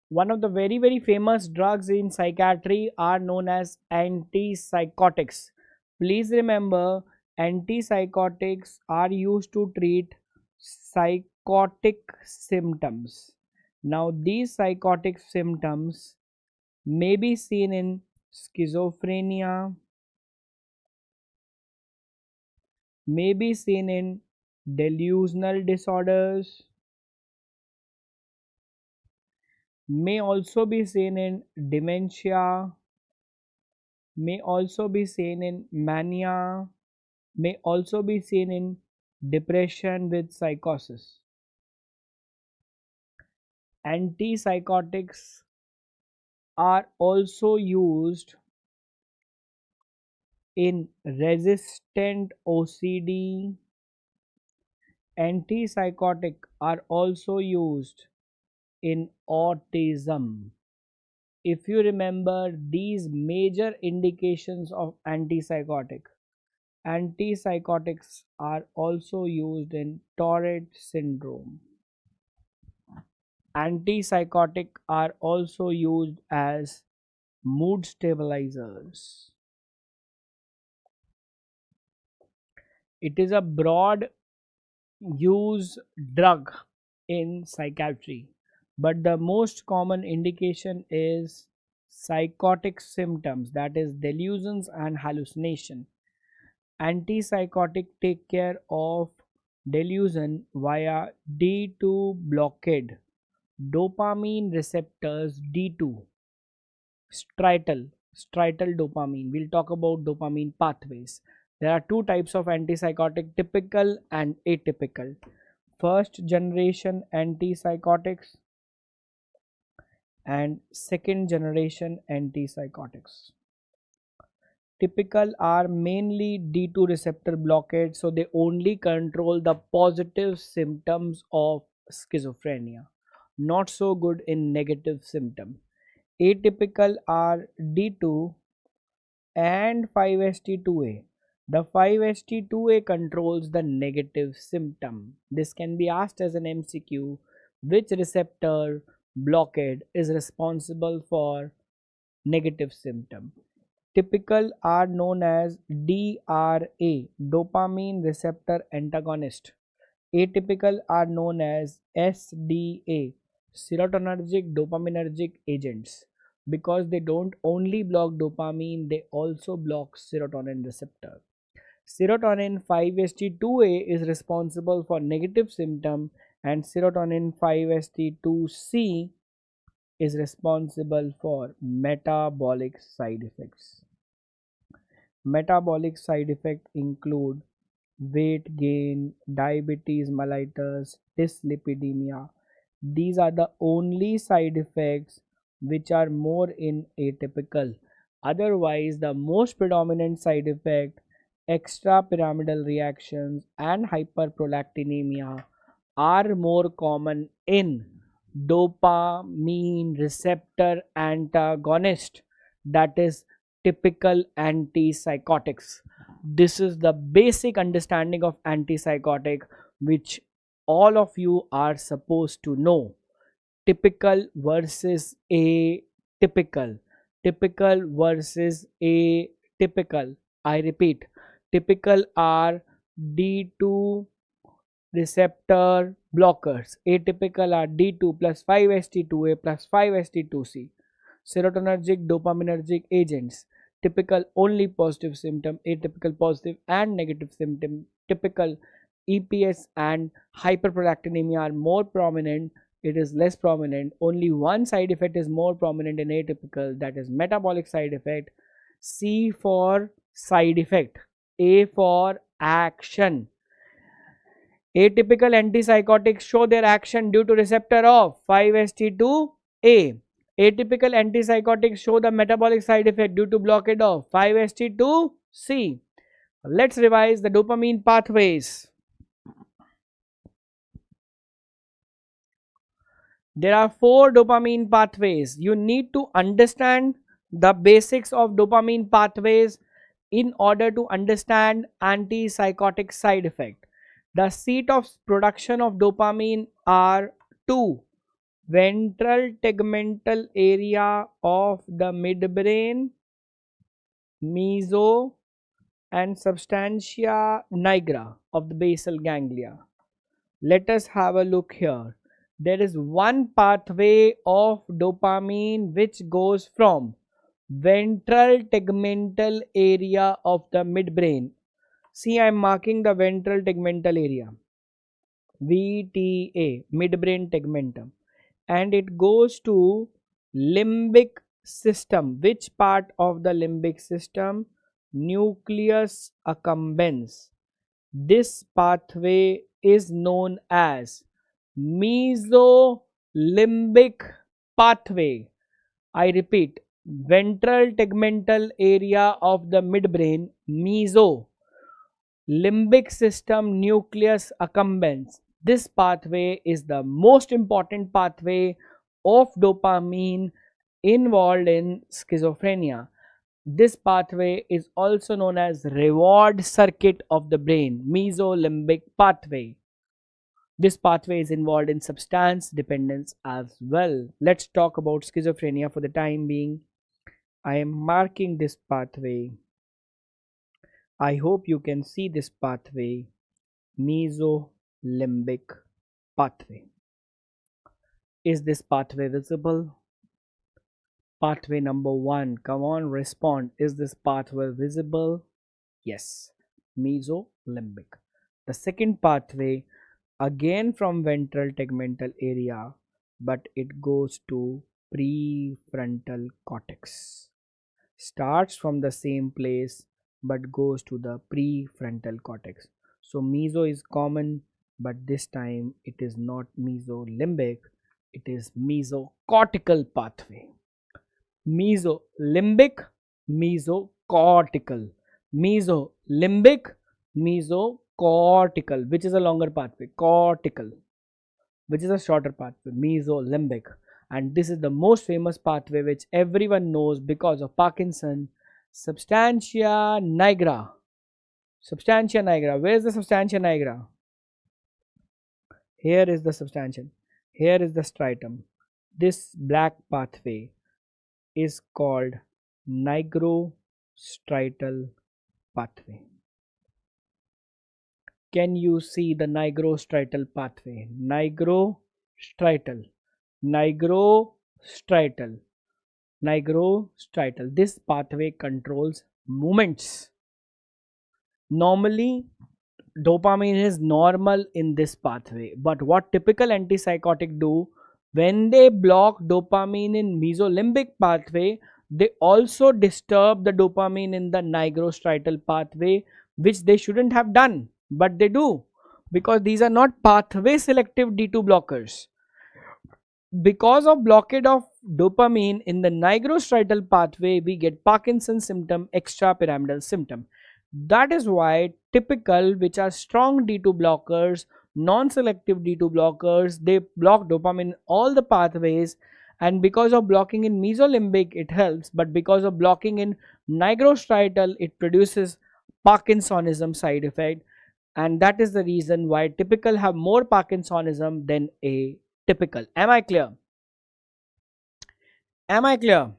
One of the very famous drugs in psychiatry are known as antipsychotics. Please remember, antipsychotics are used to treat psychotic symptoms. Now these psychotic symptoms may be seen in schizophrenia, may be seen in delusional disorders, may also be seen in dementia, may also be seen in mania, may also be seen in depression with psychosis. Antipsychotics are also used in resistant OCD. Antipsychotics are also used in autism. If you remember these major indications of antipsychotics are also used in Tourette syndrome. Antipsychotics are also used as mood stabilizers. It is a broad use drug in psychiatry, but the most common indication is psychotic symptoms, that is delusions and hallucination. Antipsychotic take care of delusion via D2 blockade, dopamine receptors D2, striatal dopamine. We'll talk about dopamine pathways. There are two types of antipsychotic, typical and atypical. First generation antipsychotics and second generation antipsychotics. Typical are mainly D2 receptor blockade, so they only control the positive symptoms of schizophrenia, not so good in negative symptom. Atypical are D2 and 5-HT2A. The 5-HT2A controls the negative symptom. This can be asked as an MCQ. Which receptor blockade is responsible for negative symptom? Typical are known as DRA, dopamine receptor antagonist. Atypical are known as SDA, serotonergic dopaminergic agents, because they don't only block dopamine, they also block serotonin receptor. Serotonin 5-HT2A is responsible for negative symptom and serotonin 5-HT2C is responsible for metabolic side effects. Metabolic side effects include weight gain, diabetes mellitus, dyslipidemia. These are the only side effects which are more in atypical. Otherwise, the most predominant side effect, extrapyramidal reactions and hyperprolactinemia, are more common in dopamine receptor antagonist, that is typical antipsychotics. This is the basic understanding of antipsychotic which all of you are supposed to know. Typical versus atypical, typical versus atypical. I repeat, typical are D2 receptor blockers, atypical are D2 plus 5-HT2A plus 5-HT2C, serotonergic dopaminergic agents. Typical only positive symptom, atypical positive and negative symptom. Typical EPS and hyperprolactinemia are more prominent, it is less prominent. Only one side effect is more prominent in atypical, that is metabolic side effect. C for side effect, A for action. Atypical antipsychotics show their action due to receptor of 5-HT2A. Atypical antipsychotics show the metabolic side effect due to blockade of 5-HT2C. Let's revise the dopamine pathways. There are 4 dopamine pathways. You need to understand the basics of dopamine pathways in order to understand antipsychotic side effect. The seat of production of dopamine are 2. Ventral tegmental area of the midbrain, meso and substantia nigra of the basal ganglia. Let us have a look here. There is one pathway of dopamine which goes from ventral tegmental area of the midbrain. See, I am marking the ventral tegmental area, VTA, midbrain tegmentum, and it goes to limbic system. Which part of the limbic system? Nucleus accumbens. This pathway is known as mesolimbic pathway. I repeat, ventral tegmental area of the midbrain, meso, limbic system, nucleus accumbens. This pathway is the most important pathway of dopamine involved in schizophrenia. This pathway is also known as reward circuit of the brain, mesolimbic pathway. This pathway is involved in substance dependence as well. Let's talk about schizophrenia for the time being. I am marking this pathway. I hope you can see this pathway, mesolimbic pathway. Is this pathway visible? Pathway number 1. Come on, respond. Is this pathway visible? Yes, mesolimbic. The second pathway, again from ventral tegmental area, but it goes to prefrontal cortex. Starts from the same place but goes to the prefrontal cortex. So meso is common, but this time it is not mesolimbic, it is mesocortical pathway. Mesolimbic, mesocortical, mesolimbic, mesocortical. Which is a longer pathway? Cortical. Which is a shorter pathway? Mesolimbic. And this is the most famous pathway which everyone knows because of Parkinson, substantia nigra. Substantia nigra. Where is the substantia nigra? Here is the substantia. Here is the striatum. This black pathway is called nigrostriatal pathway. Can you see the nigrostriatal pathway? Nigrostriatal, nigrostriatal, nigrostriatal. This pathway controls movements. Normally, dopamine is normal in this pathway, but what typical antipsychotic do, when they block dopamine in mesolimbic pathway, they also disturb the dopamine in the nigrostriatal pathway, which they shouldn't have done, but they do, because these are not pathway selective D2 blockers. Because of blockade of dopamine in the nigrostriatal pathway, we get Parkinson's symptom, extrapyramidal symptom. That is why typical, which are strong D2 blockers, non-selective D2 blockers, they block dopamine in all the pathways, and because of blocking in mesolimbic it helps, but because of blocking in nigrostriatal it produces Parkinsonism side effect, and that is the reason why typical have more Parkinsonism than atypical. Am I clear? Am I clear?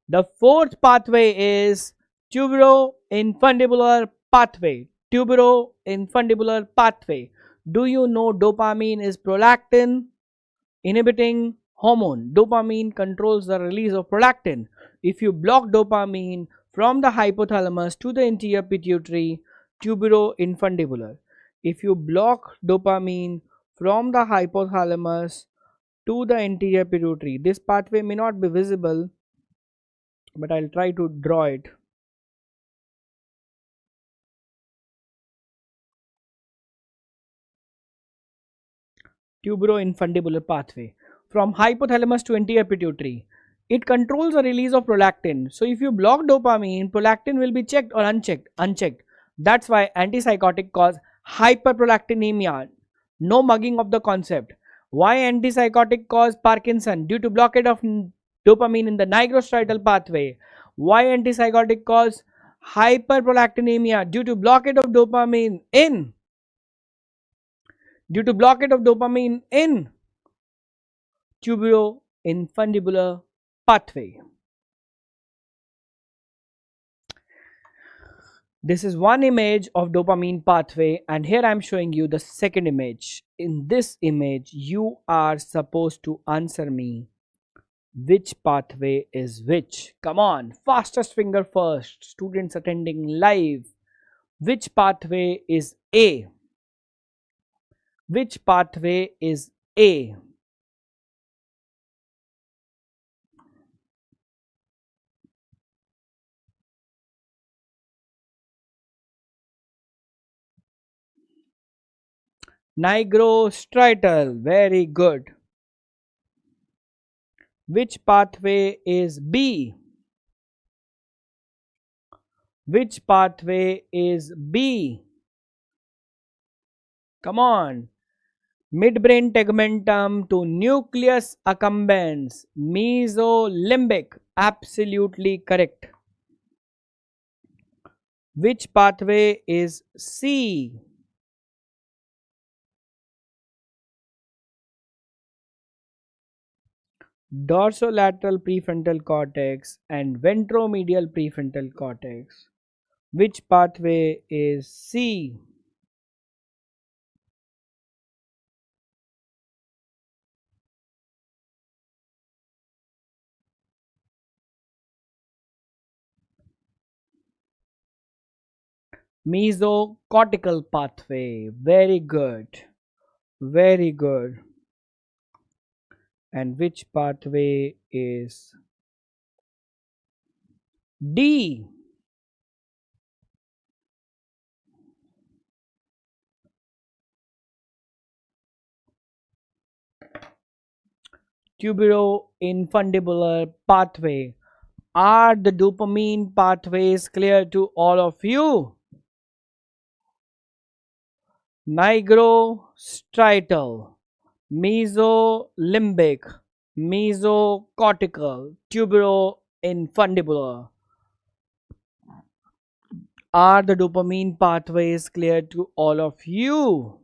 The fourth pathway is tuberoinfundibular pathway. Tuberoinfundibular pathway. Do you know dopamine is prolactin inhibiting hormone? Dopamine controls the release of prolactin. If you block dopamine from the hypothalamus to the anterior pituitary, tuberoinfundibular. If you block dopamine from the hypothalamus to the anterior pituitary, this pathway may not be visible, but I'll try to draw it. Tuberoinfundibular pathway from hypothalamus to anterior pituitary. It controls the release of prolactin. So if you block dopamine, prolactin will be checked or unchecked. Unchecked. That's why antipsychotic cause hyperprolactinemia. No mugging of the concept. Why antipsychotic cause Parkinson? Due to blockade of dopamine in the nigrostriatal pathway. Why antipsychotic cause hyperprolactinemia? Due to blockade of dopamine in tuberoinfundibular pathway. This is one image of dopamine pathway, and here I am showing you the second image. In this image, you are supposed to answer me which pathway is which. Come on, fastest finger first. Students attending live. Which pathway is A? Which pathway is A? Nigrostriatal. Very good. Which pathway is B? Which pathway is B? Come on. Midbrain tegmentum to nucleus accumbens. Mesolimbic. Absolutely correct. Which pathway is C? Dorsolateral prefrontal cortex and ventromedial prefrontal cortex. Which pathway is C? Mesocortical pathway. Very good. Very good. And which pathway is D? Tuberoinfundibular pathway. Are the dopamine pathways clear to all of you? Nigrostriatal, mesolimbic, mesocortical, tuberoinfundibular. Are the dopamine pathways clear to all of you?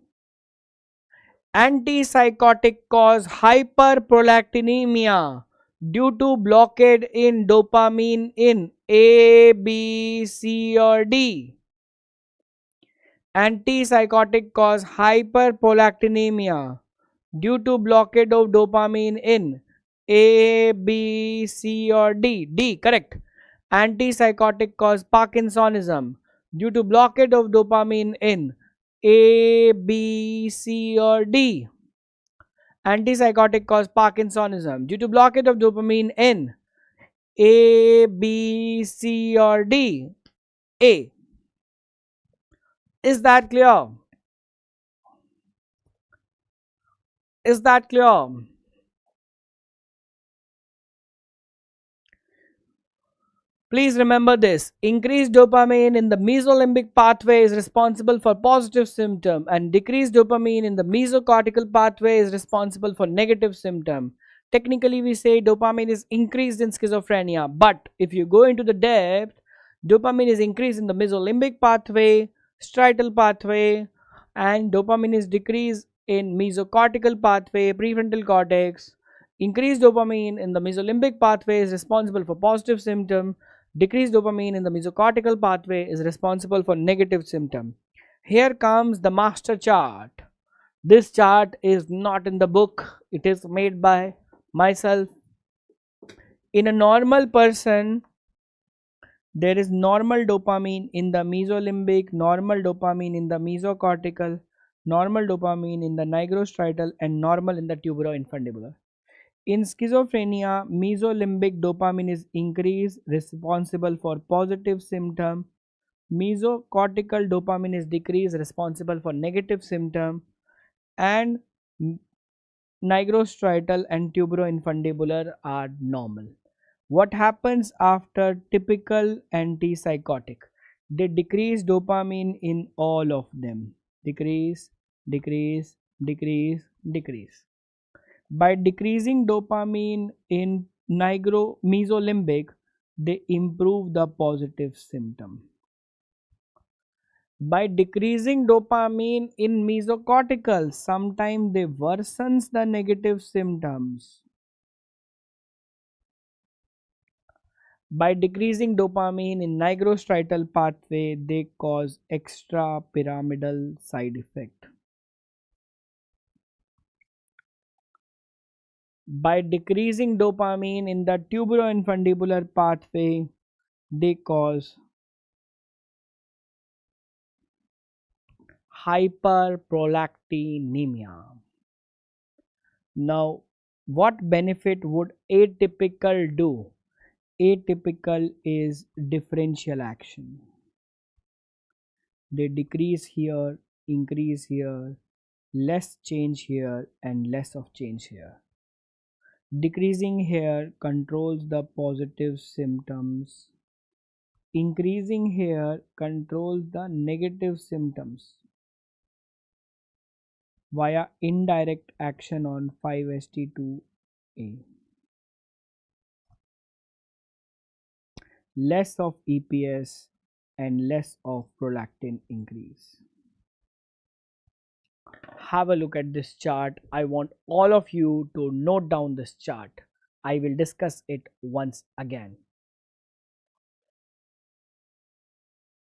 Antipsychotic cause hyperprolactinemia due to blockade in dopamine in A, B, C or D. Antipsychotic cause hyperprolactinemia due to blockade of dopamine in A, B, C or D. D, correct. Antipsychotic cause Parkinsonism due to blockade of dopamine in A, B, C or D. Antipsychotic cause Parkinsonism due to blockade of dopamine in A, B, C or D. A. Is that clear? Is that clear? Please remember this. Increased dopamine in the mesolimbic pathway is responsible for positive symptom, and decreased dopamine in the mesocortical pathway is responsible for negative symptom. Technically, we say dopamine is increased in schizophrenia, but if you go into the depth, dopamine is increased in the mesolimbic pathway, striatal pathway, and dopamine is decreased in mesocortical pathway, prefrontal cortex. Increased dopamine in the mesolimbic pathway is responsible for positive symptom. Decreased dopamine in the mesocortical pathway is responsible for negative symptom. Here comes the master chart. This chart is not in the book. It is made by myself. In a normal person, there is normal dopamine in the mesolimbic, normal dopamine in the mesocortical, normal dopamine in the nigrostriatal, and normal in the tuberoinfundibular. In schizophrenia, mesolimbic dopamine is increased, responsible for positive symptom. Mesocortical dopamine is decreased, responsible for negative symptom. And nigrostriatal and tuberoinfundibular are normal. What happens after typical antipsychotic? They decrease dopamine in all of them. Decrease, decrease, decrease, decrease. By decreasing dopamine in mesolimbic, they improve the positive symptom. By decreasing dopamine in mesocortical, sometimes they worsens the negative symptoms. By decreasing dopamine in nigrostriatal pathway, they cause extrapyramidal side effect. By decreasing dopamine in the tuberoinfundibular pathway, they cause hyperprolactinemia. Now, what benefit would atypical do? Atypical is differential action. They decrease here, increase here, less change here, and less of change here. Decreasing here controls the positive symptoms. Increasing here controls the negative symptoms via indirect action on 5-HT2A. Less of EPS and less of prolactin increase. Have a look at this chart. I want all of you to note down this chart. I will discuss it once again.